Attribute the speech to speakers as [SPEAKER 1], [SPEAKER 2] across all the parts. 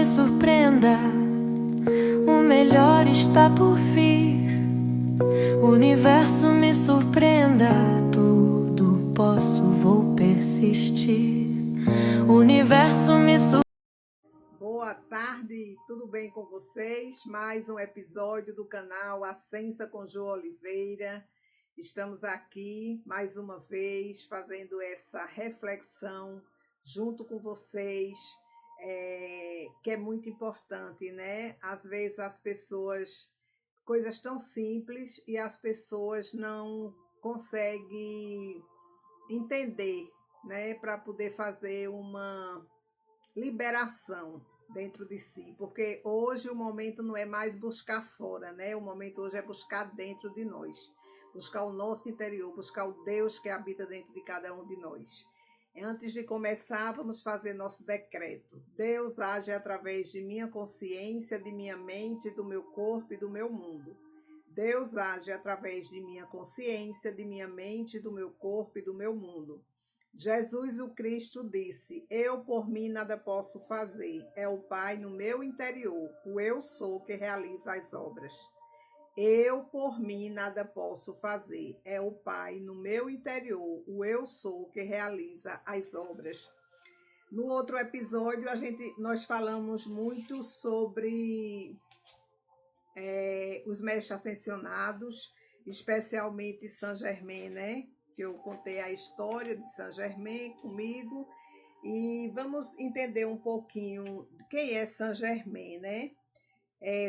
[SPEAKER 1] me surpreenda, o melhor está por vir. O universo me surpreenda, tudo posso, vou persistir. O universo me surpreenda.
[SPEAKER 2] Boa tarde, tudo bem com vocês? Mais um episódio do canal Ascensa com Jo Oliveira. Estamos aqui mais uma vez fazendo essa reflexão junto com vocês, que é muito importante, né? Às vezes as pessoas, coisas tão simples e as pessoas não conseguem entender, né? Para poder fazer uma liberação dentro de si, porque hoje o momento não é mais buscar fora, né? O momento hoje é buscar dentro de nós, buscar o nosso interior, buscar o Deus que habita dentro de cada um de nós. Antes de começar, vamos fazer nosso decreto. Deus age através de minha consciência, de minha mente, do meu corpo e do meu mundo. Deus age através de minha consciência, de minha mente, do meu corpo e do meu mundo. Jesus o Cristo disse: eu por mim nada posso fazer, é o Pai no meu interior, o eu sou que realiza as obras. Eu por mim nada posso fazer, é o Pai no meu interior, o eu sou que realiza as obras. No outro episódio nós falamos muito sobre os mestres ascensionados, especialmente Saint Germain, né? Que eu contei a história de Saint Germain comigo, e vamos entender um pouquinho quem é Saint Germain, né?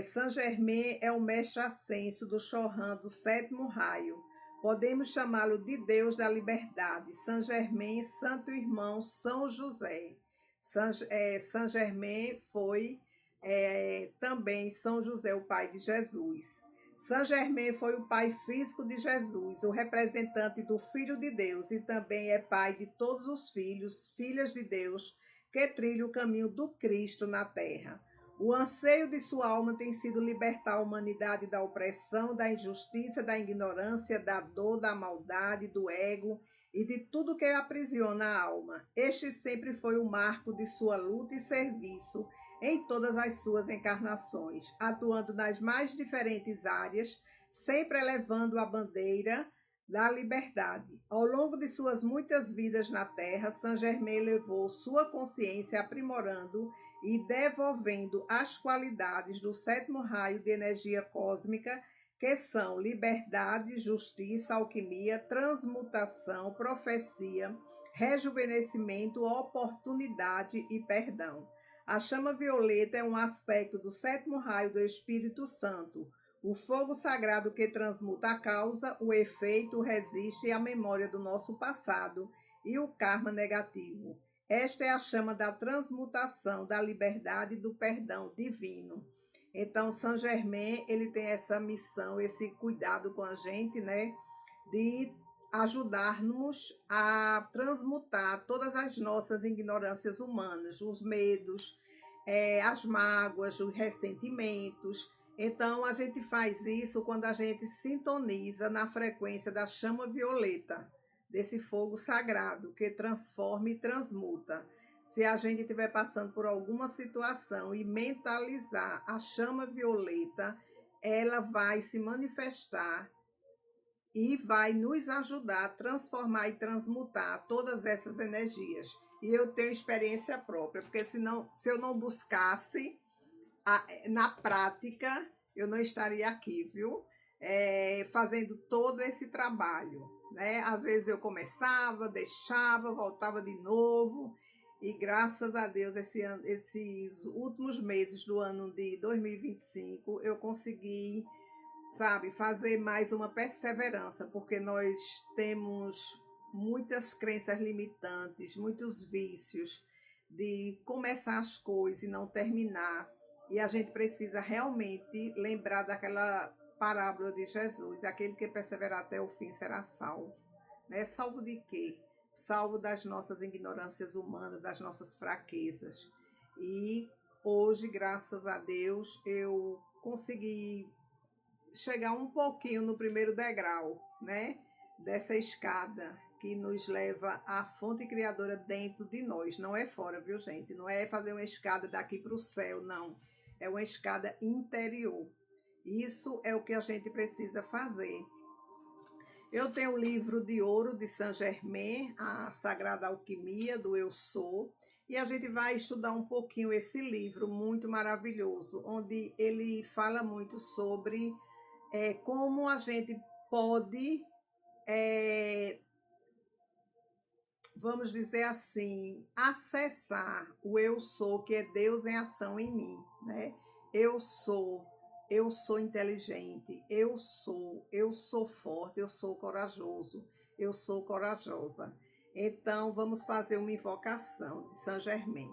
[SPEAKER 2] Saint Germain é o mestre ascenso do Chorã do sétimo raio. Podemos chamá-lo de Deus da liberdade. Saint Germain, santo irmão São José. Saint Germain foi também São José, o pai de Jesus. Saint Germain foi o pai físico de Jesus, o representante do Filho de Deus, e também é pai de todos os filhos, filhas de Deus, que trilham o caminho do Cristo na terra. O anseio de sua alma tem sido libertar a humanidade da opressão, da injustiça, da ignorância, da dor, da maldade, do ego e de tudo que aprisiona a alma. Este sempre foi o marco de sua luta e serviço em todas as suas encarnações, atuando nas mais diferentes áreas, sempre elevando a bandeira da liberdade. Ao longo de suas muitas vidas na Terra, Saint Germain levou sua consciência aprimorando e devolvendo as qualidades do sétimo raio de energia cósmica, que são liberdade, justiça, alquimia, transmutação, profecia, rejuvenescimento, oportunidade e perdão. A chama violeta é um aspecto do sétimo raio do Espírito Santo, o fogo sagrado que transmuta a causa, o efeito, o resiste à memória do nosso passado e o karma negativo. Esta é a chama da transmutação, da liberdade e do perdão divino. Então, Saint Germain, ele tem essa missão, esse cuidado com a gente, né? De ajudar-nos a transmutar todas as nossas ignorâncias humanas, os medos, as mágoas, os ressentimentos. Então, a gente faz isso quando a gente sintoniza na frequência da chama violeta, desse fogo sagrado que transforma e transmuta. Se a gente estiver passando por alguma situação e mentalizar a chama violeta, ela vai se manifestar e vai nos ajudar a transformar e transmutar todas essas energias. E eu tenho experiência própria, porque se eu não buscasse na prática, eu não estaria aqui, viu? Fazendo todo esse trabalho, né? Às vezes eu começava, deixava, voltava de novo, e graças a Deus, esses últimos meses do ano de 2025, eu consegui, sabe, fazer mais uma perseverança, porque nós temos muitas crenças limitantes, muitos vícios de começar as coisas e não terminar. E a gente precisa realmente lembrar daquela parábola de Jesus: aquele que perseverar até o fim será salvo. Né? Salvo de quê? Salvo das nossas ignorâncias humanas, das nossas fraquezas. E hoje, graças a Deus, eu consegui chegar um pouquinho no primeiro degrau, né? Dessa escada, que nos leva à fonte criadora dentro de nós, não é fora, viu, gente? Não é fazer uma escada daqui para o céu, não. É uma escada interior. Isso é o que a gente precisa fazer. Eu tenho o livro de ouro de Saint Germain, a Sagrada Alquimia do Eu Sou, e a gente vai estudar um pouquinho esse livro muito maravilhoso, onde ele fala muito sobre como a gente pode, vamos dizer assim, acessar o Eu Sou, que é Deus em ação em mim, né? Eu sou inteligente, eu sou forte, eu sou corajoso, eu sou corajosa. Então, vamos fazer uma invocação de Saint Germain.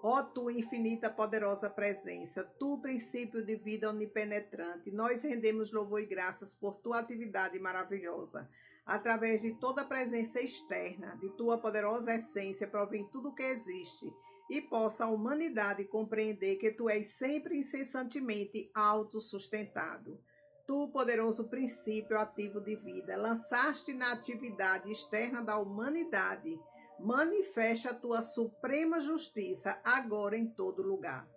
[SPEAKER 2] Ó tu infinita poderosa presença, tu princípio de vida onipenetrante, nós rendemos louvor e graças por tua atividade maravilhosa. Através de toda a presença externa, de tua poderosa essência, provém tudo o que existe, e possa a humanidade compreender que tu és sempre incessantemente autossustentado. Tu, poderoso princípio ativo de vida, lançaste na atividade externa da humanidade, manifesta a tua suprema justiça agora em todo lugar.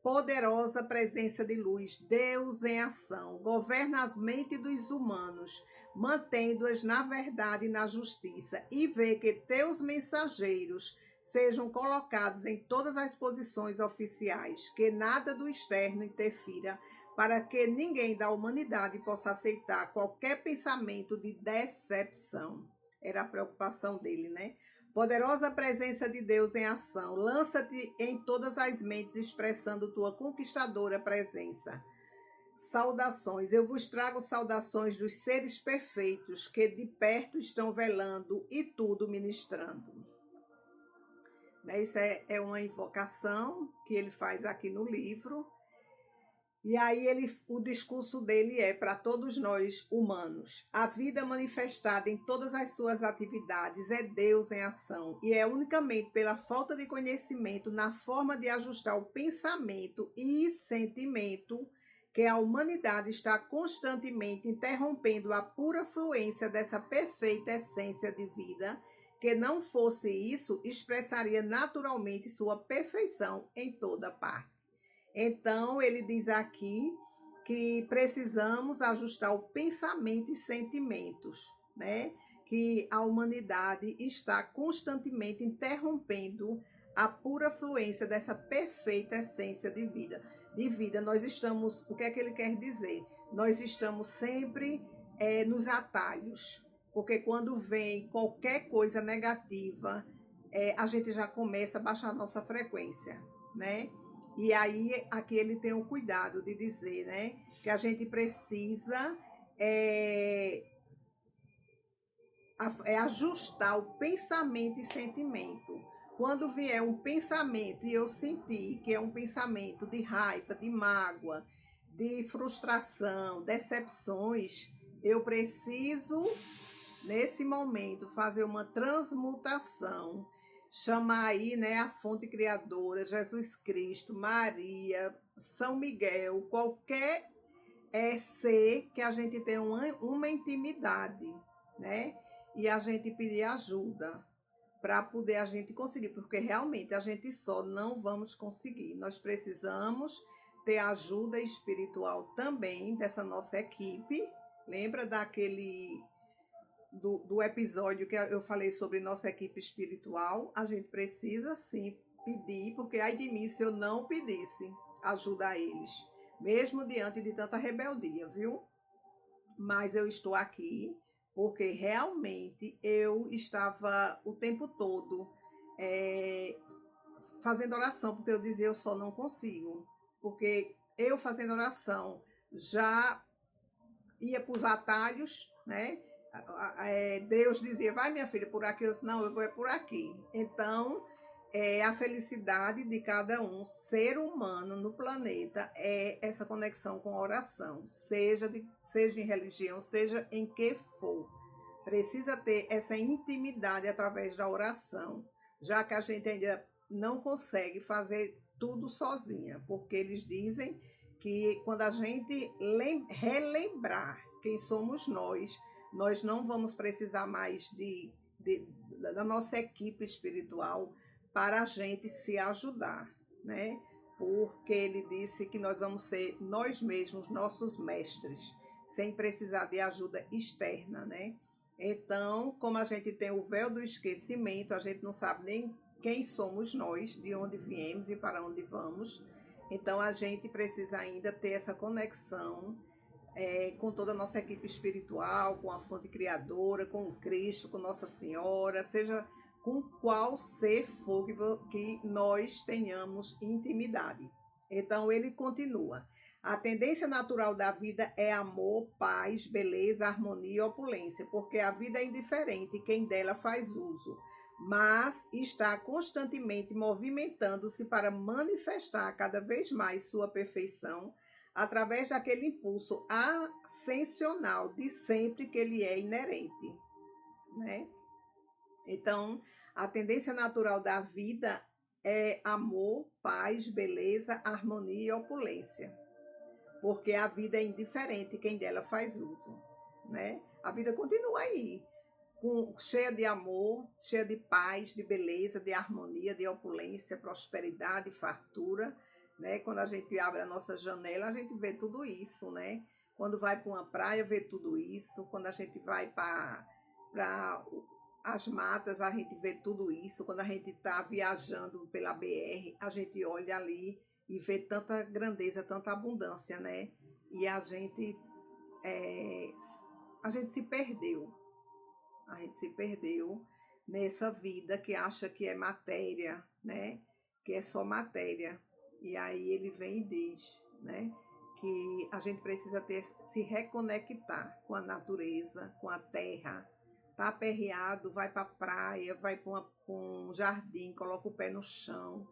[SPEAKER 2] Poderosa presença de luz, Deus em ação, governa as mentes dos humanos, mantendo-as na verdade e na justiça, e vê que teus mensageiros sejam colocados em todas as posições oficiais, que nada do externo interfira, para que ninguém da humanidade possa aceitar qualquer pensamento de decepção. Era a preocupação dele, né? Poderosa presença de Deus em ação, lança-te em todas as mentes, expressando tua conquistadora presença. Saudações, eu vos trago saudações dos seres perfeitos que de perto estão velando e tudo ministrando. Isso é uma invocação que ele faz aqui no livro. E aí o discurso dele é para todos nós humanos. A vida manifestada em todas as suas atividades é Deus em ação. E é unicamente pela falta de conhecimento na forma de ajustar o pensamento e sentimento que a humanidade está constantemente interrompendo a pura fluência dessa perfeita essência de vida. Que não fosse isso, expressaria naturalmente sua perfeição em toda parte. Então, ele diz aqui que precisamos ajustar o pensamento e sentimentos, né? Que a humanidade está constantemente interrompendo a pura fluência dessa perfeita essência de vida. Nós estamos, o que é que ele quer dizer? Nós estamos sempre nos atalhos, porque quando vem qualquer coisa negativa, a gente já começa a baixar a nossa frequência, né? E aí, aqui ele tem o cuidado de dizer, né, que a gente precisa ajustar o pensamento e sentimento. Quando vier um pensamento e eu sentir que é um pensamento de raiva, de mágoa, de frustração, decepções, eu preciso, nesse momento, fazer uma transmutação. Chamar aí, né, a fonte criadora, Jesus Cristo, Maria, São Miguel, qualquer ser que a gente tenha uma intimidade, né? E a gente pedir ajuda para poder a gente conseguir, porque realmente a gente só não vamos conseguir. Nós precisamos ter ajuda espiritual também dessa nossa equipe. Lembra daquele do episódio que eu falei sobre nossa equipe espiritual? A gente precisa sim pedir, porque ai de mim se eu não pedisse ajuda a eles, mesmo diante de tanta rebeldia, viu? Mas eu estou aqui porque realmente eu estava o tempo todo fazendo oração, porque eu dizia eu só não consigo, porque eu fazendo oração já ia para os atalhos, né? Deus dizia, vai minha filha por aqui, eu disse, não, eu vou por aqui. Então, a felicidade de cada um, ser humano no planeta, é essa conexão com a oração, seja em religião, seja em que for. Precisa ter essa intimidade através da oração, já que a gente ainda não consegue fazer tudo sozinha, porque eles dizem que quando a gente relembrar quem somos nós não vamos precisar mais de da nossa equipe espiritual para a gente se ajudar, né? Porque ele disse que nós vamos ser nós mesmos nossos mestres, sem precisar de ajuda externa, né? Então, como a gente tem o véu do esquecimento, a gente não sabe nem quem somos nós, de onde viemos e para onde vamos. Então, a gente precisa ainda ter essa conexão com toda a nossa equipe espiritual, com a fonte criadora, com o Cristo, com Nossa Senhora, seja com qual ser for que nós tenhamos intimidade. Então, ele continua. A tendência natural da vida é amor, paz, beleza, harmonia e opulência, porque a vida é indiferente e quem dela faz uso, mas está constantemente movimentando-se para manifestar cada vez mais sua perfeição através daquele impulso ascensional de sempre que ele é inerente, né? Então, a tendência natural da vida é amor, paz, beleza, harmonia e opulência, porque a vida é indiferente quem dela faz uso, né? A vida continua aí, cheia de amor, cheia de paz, de beleza, de harmonia, de opulência, prosperidade, fartura, né? Quando a gente abre a nossa janela, a gente vê tudo isso, né? Quando vai para uma praia, vê tudo isso. Quando a gente vai para as matas, a gente vê tudo isso. Quando a gente está viajando pela BR, a gente olha ali e vê tanta grandeza, tanta abundância, né? E a gente se perdeu. A gente se perdeu nessa vida que acha que é matéria, né? Que é só matéria. E aí ele vem e diz, né? Que a gente precisa se reconectar com a natureza, com a terra. Tá aperreado, vai para a praia, vai para um jardim, coloca o pé no chão.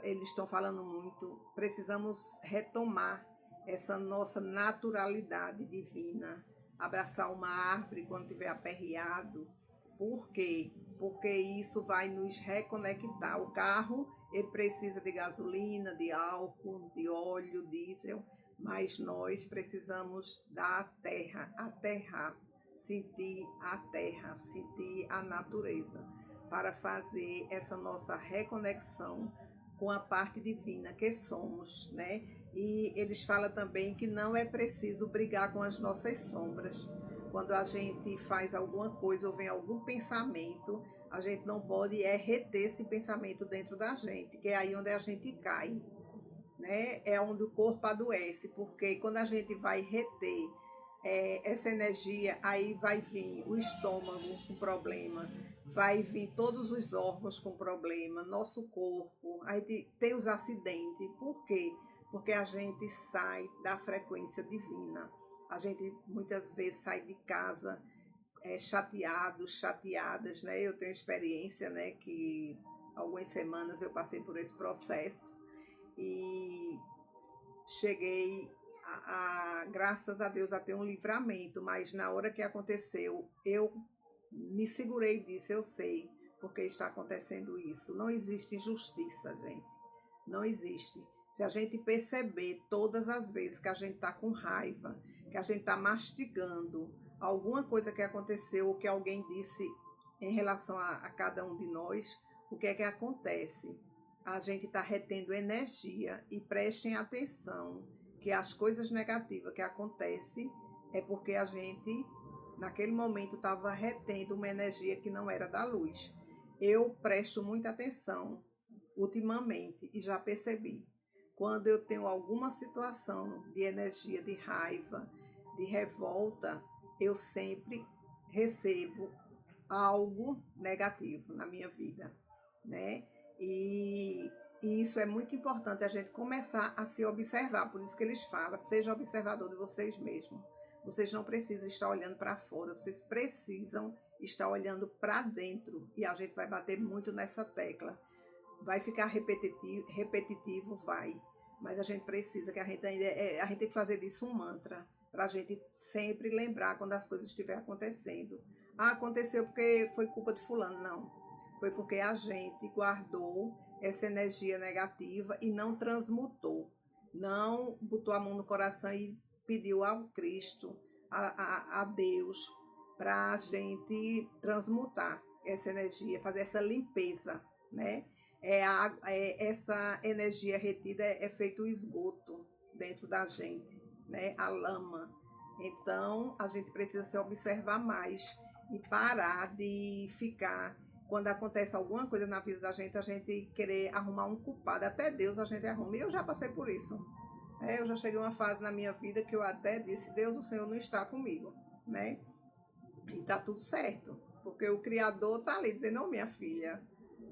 [SPEAKER 2] Eles estão falando muito. Precisamos retomar essa nossa naturalidade divina. Abraçar uma árvore quando estiver aperreado. Por quê? Porque isso vai nos reconectar. O carro, ele precisa de gasolina, de álcool, de óleo, diesel, mas nós precisamos da terra, aterrar, sentir a terra, sentir a natureza, para fazer essa nossa reconexão com a parte divina que somos, né? E eles falam também que não é preciso brigar com as nossas sombras. Quando a gente faz alguma coisa ou vem algum pensamento, a gente não pode reter esse pensamento dentro da gente, que é aí onde a gente cai, né? É onde o corpo adoece, porque quando a gente vai reter essa energia, aí vai vir o estômago com problema, vai vir todos os órgãos com problema, nosso corpo, aí tem os acidentes. Por quê? Porque a gente sai da frequência divina. A gente muitas vezes sai de casa chateados, chateadas, né? Eu tenho experiência, né, que algumas semanas eu passei por esse processo e cheguei graças a Deus, a ter um livramento, mas na hora que aconteceu, eu me segurei e disse, eu sei porque está acontecendo isso. Não existe injustiça, gente. Não existe. Se a gente perceber todas as vezes que a gente está com raiva, que a gente está mastigando alguma coisa que aconteceu ou que alguém disse em relação a cada um de nós, o que é que acontece? A gente está retendo energia. E prestem atenção que as coisas negativas que acontecem é porque a gente, naquele momento, estava retendo uma energia que não era da luz. Eu presto muita atenção ultimamente e já percebi. Quando eu tenho alguma situação de energia, de raiva, de revolta, eu sempre recebo algo negativo na minha vida, né? E isso é muito importante, a gente começar a se observar. Por isso que eles falam, seja observador de vocês mesmos. Vocês não precisam estar olhando para fora, vocês precisam estar olhando para dentro. E a gente vai bater muito nessa tecla. Vai ficar repetitivo, vai. Mas a gente precisa, que a gente tem que fazer disso um mantra, para a gente sempre lembrar quando as coisas estiverem acontecendo. Ah, aconteceu porque foi culpa de fulano. Não. Foi porque a gente guardou essa energia negativa e não transmutou. Não botou a mão no coração e pediu ao Cristo, a Deus, para a gente transmutar essa energia, fazer essa limpeza, né? Essa energia retida é feito o esgoto dentro da gente, né? A lama. Então, a gente precisa se observar mais e parar de ficar, quando acontece alguma coisa na vida da gente, a gente querer arrumar um culpado. Até Deus a gente arruma. E eu já passei por isso. Eu já cheguei a uma fase na minha vida que eu até disse, Deus, o Senhor não está comigo, né? E tá tudo certo. Porque o Criador tá ali dizendo, não, minha filha,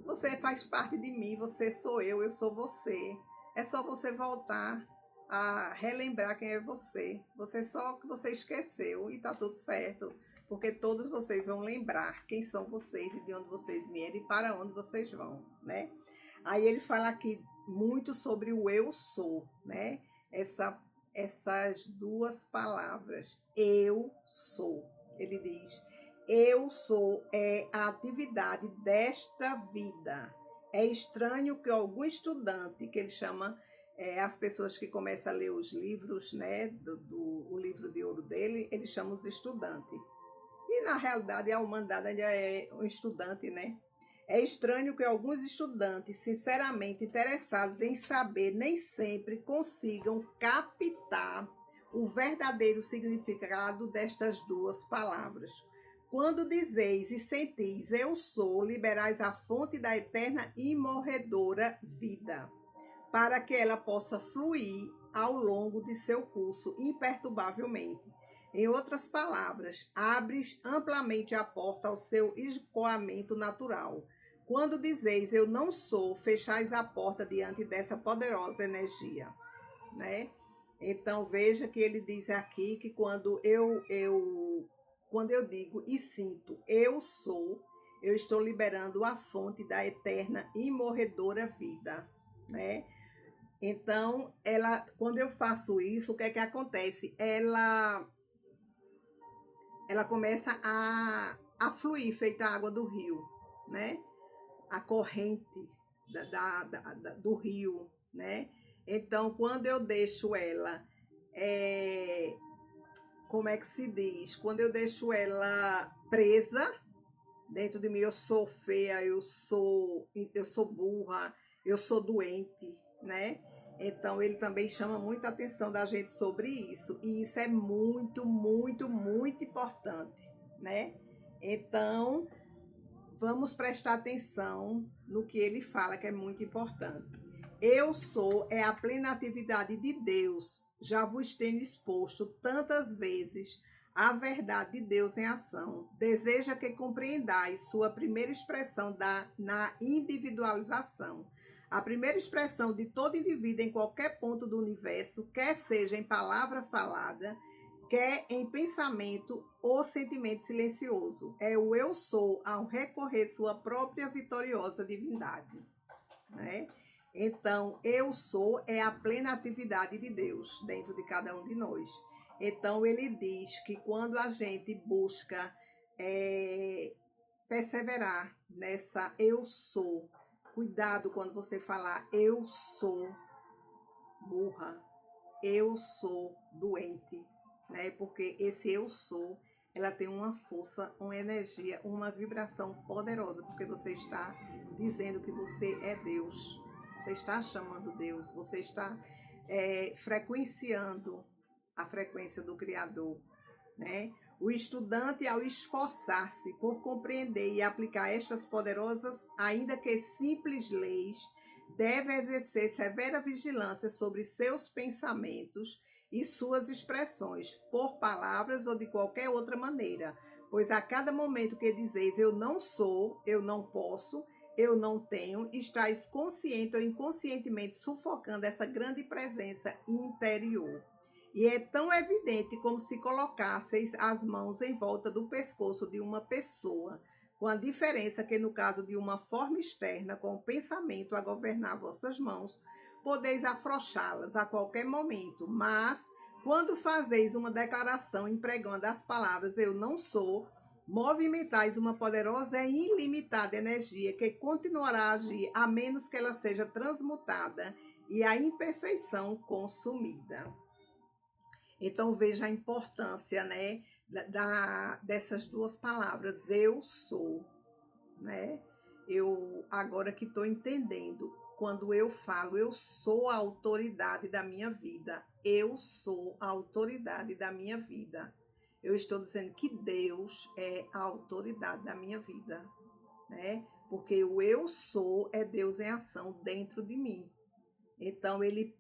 [SPEAKER 2] você faz parte de mim, você sou eu sou você. É só você voltar a relembrar quem é você. Você só que você esqueceu e tá tudo certo. Porque todos vocês vão lembrar quem são vocês e de onde vocês vieram e para onde vocês vão, né? Aí ele fala aqui muito sobre o eu sou, né? Essas duas palavras, eu sou. Ele diz, eu sou é a atividade desta vida. É estranho que algum estudante, que ele chama as pessoas que começam a ler os livros, né, o livro de ouro dele, ele chama os estudantes. E na realidade a humanidade ainda é um estudante, né? É estranho que alguns estudantes, sinceramente interessados em saber, nem sempre consigam captar o verdadeiro significado destas duas palavras. Quando dizeis e sentis eu sou, liberais a fonte da eterna e morredora vida, para que ela possa fluir ao longo de seu curso imperturbavelmente. Em outras palavras, abres amplamente a porta ao seu escoamento natural. Quando dizeis eu não sou, fechais a porta diante dessa poderosa energia, né? Então veja que ele diz aqui que quando eu digo e sinto eu sou, eu estou liberando a fonte da eterna e morredora vida, né? Então, quando eu faço isso, o que é que acontece? Ela começa a fluir, feita a água do rio, né? A corrente do rio, né? Então, quando eu deixo ela, como é que se diz? Quando eu deixo ela presa dentro de mim, eu sou feia, eu sou burra, eu sou doente, né? Então, ele também chama muita atenção da gente sobre isso. E isso é muito, muito, muito importante, né? Então, vamos prestar atenção no que ele fala, que é muito importante. Eu sou é a plena atividade de Deus. Já vos tenho exposto tantas vezes a verdade de Deus em ação. Deseja que compreendais sua primeira expressão na individualização. A primeira expressão de todo indivíduo em qualquer ponto do universo, quer seja em palavra falada, quer em pensamento ou sentimento silencioso. É o eu sou ao recorrer sua própria vitoriosa divindade, né? Então, eu sou é a plena atividade de Deus dentro de cada um de nós. Então, ele diz que quando a gente busca perseverar nessa eu sou, cuidado quando você falar eu sou burra, eu sou doente, né? Porque esse eu sou, ela tem uma força, uma energia, uma vibração poderosa, porque você está dizendo que você é Deus, você está chamando Deus, você está frequenciando a frequência do Criador, né? O estudante, ao esforçar-se por compreender e aplicar estas poderosas, ainda que simples leis, deve exercer severa vigilância sobre seus pensamentos e suas expressões, por palavras ou de qualquer outra maneira, pois a cada momento que dizeis eu não sou, eu não posso, eu não tenho, estáis consciente ou inconscientemente sufocando essa grande presença interior. E é tão evidente como se colocasseis as mãos em volta do pescoço de uma pessoa, com a diferença que no caso de uma forma externa, com o pensamento a governar vossas mãos, podeis afrouxá-las a qualquer momento, mas quando fazeis uma declaração empregando as palavras eu não sou, movimentais uma poderosa e ilimitada energia que continuará a agir a menos que ela seja transmutada e a imperfeição consumida. Então veja a importância, né, dessas duas palavras, eu sou, né? Eu agora que estou entendendo, quando eu falo, eu sou a autoridade da minha vida, eu sou a autoridade da minha vida. Eu estou dizendo que Deus é a autoridade da minha vida, né? Porque o eu sou é Deus em ação dentro de mim. Então, ele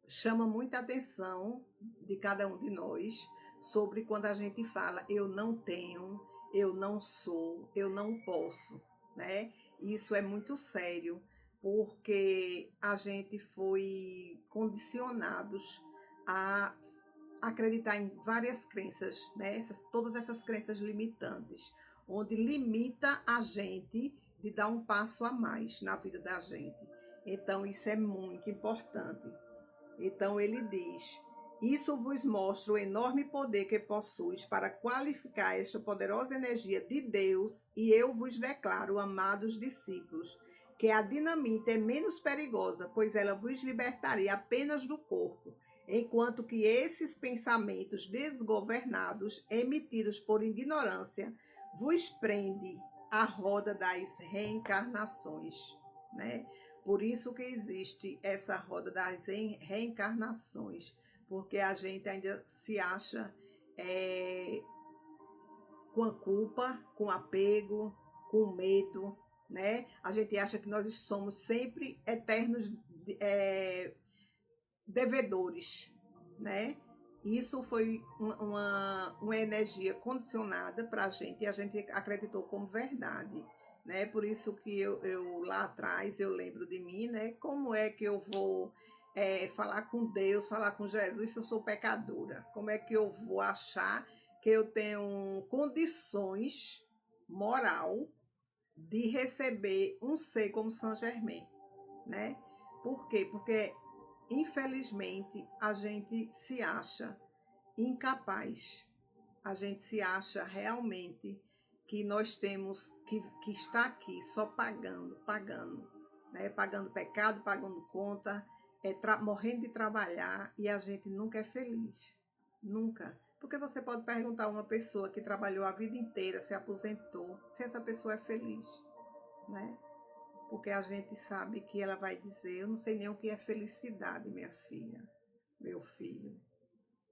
[SPEAKER 2] chama muita atenção de cada um de nós sobre quando a gente fala eu não tenho, eu não sou, eu não posso, né? Isso é muito sério, porque a gente foi condicionados a acreditar em várias crenças, né? Todas essas crenças limitantes, onde limita a gente de dar um passo a mais na vida da gente. Então, isso é muito importante. Então, ele diz: isso vos mostra o enorme poder que possuis para qualificar esta poderosa energia de Deus, e eu vos declaro, amados discípulos, que a dinamite é menos perigosa, pois ela vos libertaria apenas do corpo, enquanto que esses pensamentos desgovernados, emitidos por ignorância, vos prende à roda das reencarnações, né? Por isso que existe essa roda das reencarnações, porque a gente ainda se acha com a culpa, com apego, com medo, né? A gente acha que nós somos sempre eternos devedores, né? Isso foi uma energia condicionada para a gente e a gente acreditou como verdade, né? Por isso que eu lá atrás eu lembro de mim, né? Como é que eu vou falar com Deus, falar com Jesus se eu sou pecadora? Como é que eu vou achar que eu tenho condições moral de receber um ser como Saint Germain, né? Por quê? Porque infelizmente, a gente se acha incapaz, a gente se acha realmente que nós temos que estar aqui só pagando, né? Pagando pecado, pagando conta, morrendo de trabalhar e a gente nunca é feliz, nunca. Porque você pode perguntar a uma pessoa que trabalhou a vida inteira, se aposentou, se essa pessoa é feliz, né? Porque a gente sabe que ela vai dizer, eu não sei nem o que é felicidade, minha filha, meu filho.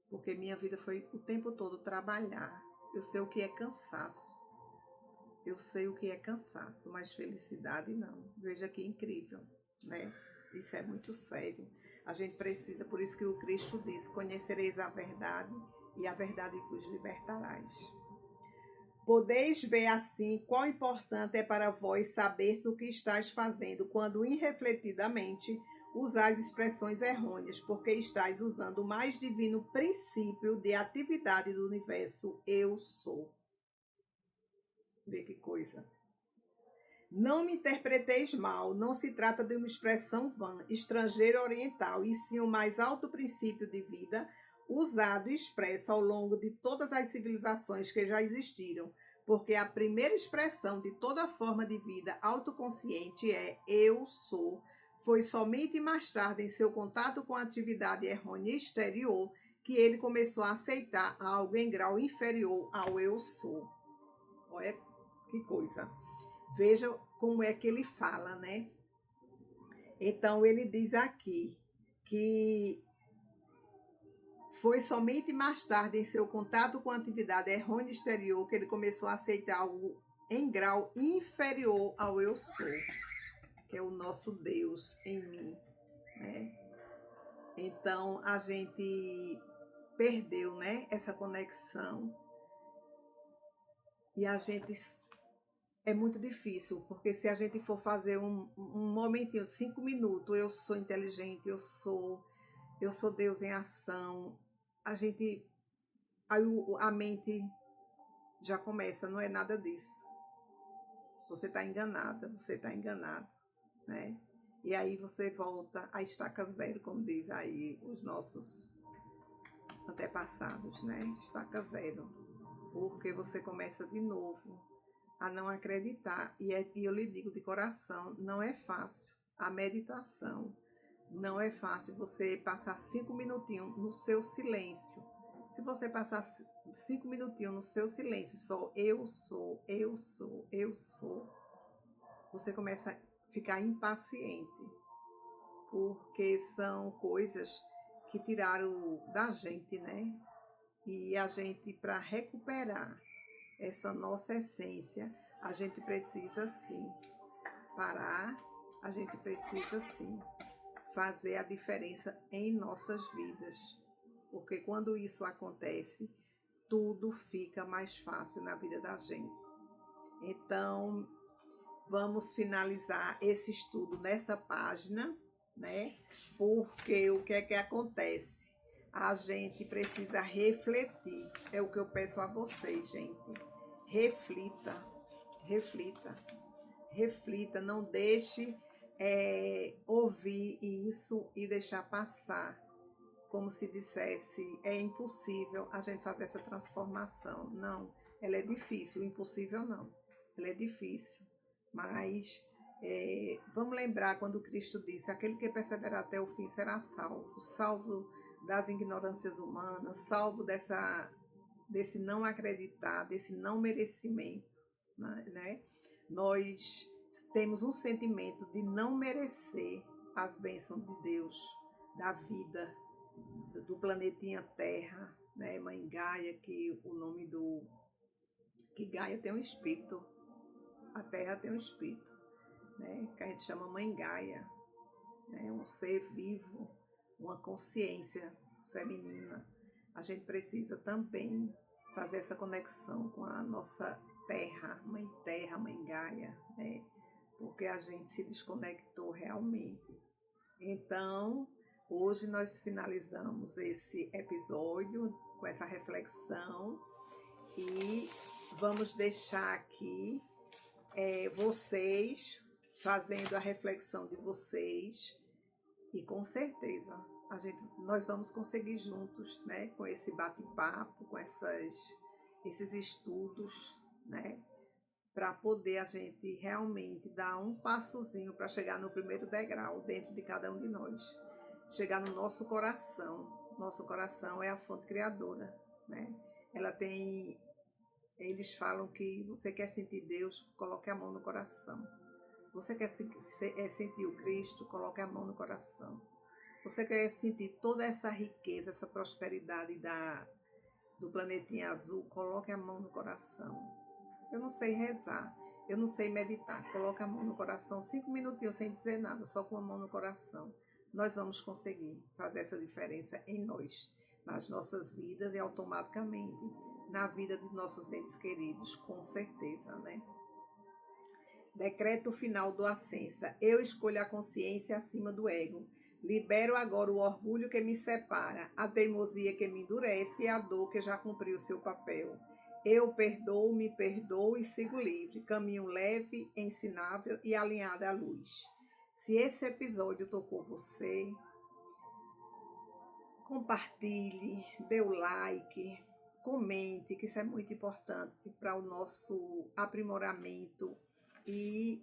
[SPEAKER 2] Porque minha vida foi o tempo todo trabalhar. Eu sei o que é cansaço. Eu sei o que é cansaço, mas felicidade não. Veja que incrível, né? Isso é muito sério. A gente precisa, por isso que o Cristo diz, conhecereis a verdade e a verdade vos libertarás. Podeis ver assim quão importante é para vós saber o que estáis fazendo quando irrefletidamente usais expressões errôneas, porque estáis usando o mais divino princípio de atividade do universo, eu sou. Vê que coisa. Não me interpreteis mal, não se trata de uma expressão vã, estrangeira oriental, e sim o mais alto princípio de vida, usado e expresso ao longo de todas as civilizações que já existiram, porque a primeira expressão de toda forma de vida autoconsciente é eu sou. Foi somente mais tarde, em seu contato com a atividade errônea exterior, que ele começou a aceitar algo em grau inferior ao eu sou. Olha que coisa. Veja como é que ele fala, né? Então, ele diz aqui que foi somente mais tarde, em seu contato com a atividade errônea exterior, que ele começou a aceitar algo em grau inferior ao eu sou, que é o nosso Deus em mim, né? Então, a gente perdeu, né, essa conexão. E a gente... É muito difícil, porque se a gente for fazer um momentinho, 5 minutos, eu sou inteligente, eu sou Deus em ação, aí a mente já começa, não é nada disso. Você está enganada, você está enganado, né? E aí você volta à estaca zero, como diz aí os nossos antepassados, né? Estaca zero, porque você começa de novo a não acreditar. E eu lhe digo de coração, não é fácil. A meditação não é fácil você passar 5 minutinhos no seu silêncio, Se você passar 5 minutinhos no seu silêncio, só eu sou, eu sou, eu sou, você começa a ficar impaciente, porque são coisas que tiraram da gente, né? E a gente, para recuperar essa nossa essência, a gente precisa sim parar, a gente precisa sim fazer a diferença em nossas vidas. Porque quando isso acontece, tudo fica mais fácil na vida da gente. Então, vamos finalizar esse estudo nessa página, né? Porque o que é que acontece? A gente precisa refletir. É o que eu peço a vocês, gente. Reflita, reflita, reflita. Não deixe ouvir isso e deixar passar. Como se dissesse, é impossível a gente fazer essa transformação. Não, ela é difícil. O impossível não. Ela é difícil. Mas vamos lembrar quando Cristo disse: aquele que perseverar até o fim será salvo. Salvo das ignorâncias humanas, salvo desse não acreditar, desse não merecimento, né? Nós temos um sentimento de não merecer as bênçãos de Deus, da vida, do planetinha Terra, né? Mãe Gaia, que o nome que Gaia tem um espírito, a Terra tem um espírito, né? Que a gente chama Mãe Gaia, né? Um ser vivo, uma consciência feminina. A gente precisa também fazer essa conexão com a nossa Terra, Mãe Gaia, né? Porque a gente se desconectou realmente. Então, hoje nós finalizamos esse episódio com essa reflexão e vamos deixar aqui vocês fazendo a reflexão de vocês e com certeza nós vamos conseguir juntos, né, com esse bate-papo, com esses estudos, né, para poder a gente realmente dar um passozinho para chegar no primeiro degrau dentro de cada um de nós. Chegar no nosso coração. Nosso coração é a fonte criadora, né? Eles falam que você quer sentir Deus, coloque a mão no coração. Você quer sentir o Cristo, coloque a mão no coração. Você quer sentir toda essa riqueza, essa prosperidade do planetinha azul, coloque a mão no coração. Eu não sei rezar, eu não sei meditar, coloque a mão no coração, 5 minutinhos sem dizer nada, só com a mão no coração. Nós vamos conseguir fazer essa diferença em nós, nas nossas vidas e automaticamente na vida de nossos entes queridos, com certeza, né? Decreto final do Ascensa. Eu escolho a consciência acima do ego. Libero agora o orgulho que me separa, a teimosia que me endurece e a dor que já cumpriu seu papel. Eu perdoo, me perdoo e sigo livre, caminho leve, ensinável e alinhado à luz. Se esse episódio tocou você, compartilhe, dê o like, comente, que isso é muito importante para o nosso aprimoramento e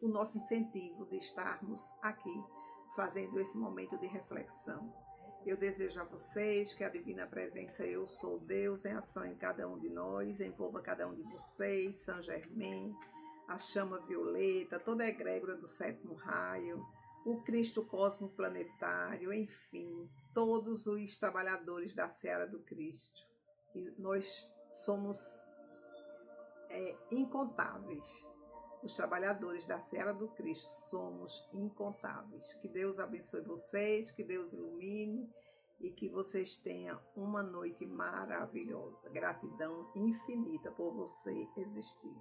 [SPEAKER 2] o nosso incentivo de estarmos aqui fazendo esse momento de reflexão. Eu desejo a vocês que a Divina Presença Eu Sou Deus em ação em cada um de nós, envolva cada um de vocês, Saint Germain, a chama violeta, toda a egrégora do 7º raio, o Cristo Cosmo Planetário, enfim, todos os trabalhadores da Seara do Cristo. E nós somos incontáveis. Os trabalhadores da Seara do Cristo somos incontáveis. Que Deus abençoe vocês, que Deus ilumine e que vocês tenham uma noite maravilhosa. Gratidão infinita por você existir.